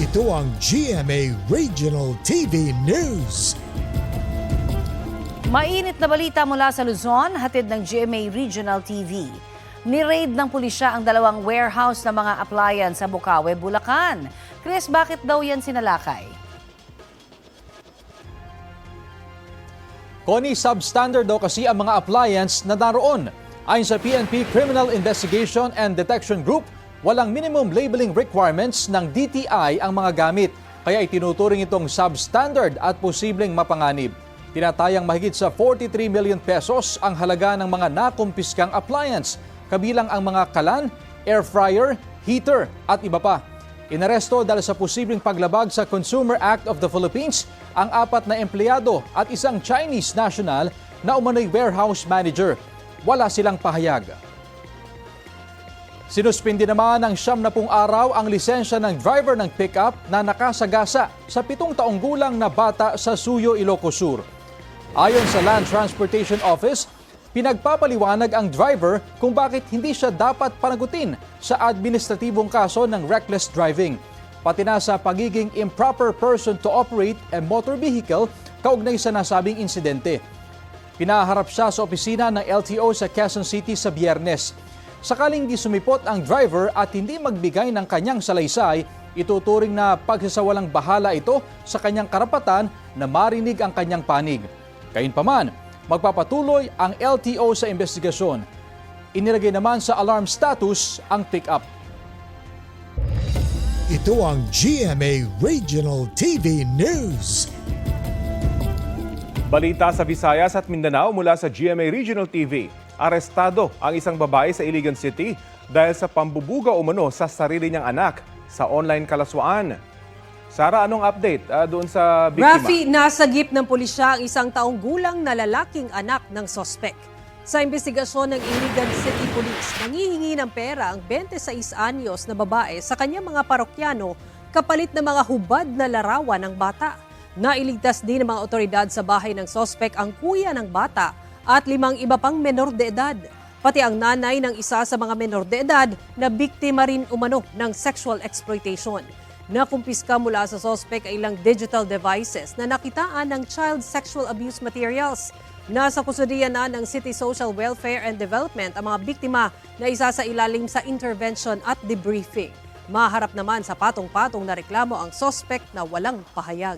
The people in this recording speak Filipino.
Ito ang GMA Regional TV News. Mainit na balita mula sa Luzon, hatid ng GMA Regional TV. Ni-raid ng pulisya ang dalawang warehouse ng mga appliance sa Bukawe, Bulacan. Chris, bakit daw yan sinalakay? Connie, substandard daw kasi ang mga appliance na naroon. Ayon sa PNP Criminal Investigation and Detection Group, walang minimum labeling requirements ng DTI ang mga gamit. Kaya itinuturing itong substandard at posibleng mapanganib. Tinatayang mahigit sa 43 million pesos ang halaga ng mga nakumpiskang appliance, kabilang ang mga kalan, air fryer, heater at iba pa. Inaresto dahil sa posibleng paglabag sa Consumer Act of the Philippines ang 4 na empleyado at isang Chinese national na umano'y warehouse manager. Wala silang pahayag. Sinuspindi naman ng 70 araw ang lisensya ng driver ng pickup na nakasagasa sa 7 taong gulang na bata sa Suyo, Ilocos Sur. Ayon sa Land Transportation Office, pinagpapaliwanag ang driver kung bakit hindi siya dapat panagutin sa administratibong kaso ng reckless driving, pati na sa pagiging improper person to operate a motor vehicle kaugnay sa nasabing insidente. Pinaharap siya sa opisina ng LTO sa Quezon City sa Biyernes. Sakaling di sumipot ang driver at hindi magbigay ng kanyang salaysay, ituturing na pagsasawalang bahala ito sa kanyang karapatan na marinig ang kanyang panig. Gayunpaman, magpapatuloy ang LTO sa investigasyon. Inilagay naman sa alarm status ang pick-up. Ito ang GMA Regional TV News. Balita sa Visayas at Mindanao mula sa GMA Regional TV. Arestado ang isang babae sa Iligan City dahil sa pambubuga umano sa sarili niyang anak sa online kalaswaan. Sara, anong update doon sa biktima? Rafi, nasagip ng pulisya ang isang taong gulang na lalaking anak ng sospek. Sa investigasyon ng Iligan City Police, nangihingi ng pera ang 26 anyos na babae sa kanyang mga parokyano kapalit ng mga hubad na larawan ng bata. Nailigtas din ng mga otoridad sa bahay ng sospek ang kuya ng bata at 5 iba pang menor de edad. Pati ang nanay ng isa sa mga menor de edad na biktima rin umano ng sexual exploitation. Nakumpiska mula sa sospek ay ilang digital devices na nakitaan ng child sexual abuse materials. Nasa kustudiya na ng City Social Welfare and Development ang mga biktima na isa sa ilalim sa intervention at debriefing. Maharap naman sa patong-patong na reklamo ang sospek na walang pahayag.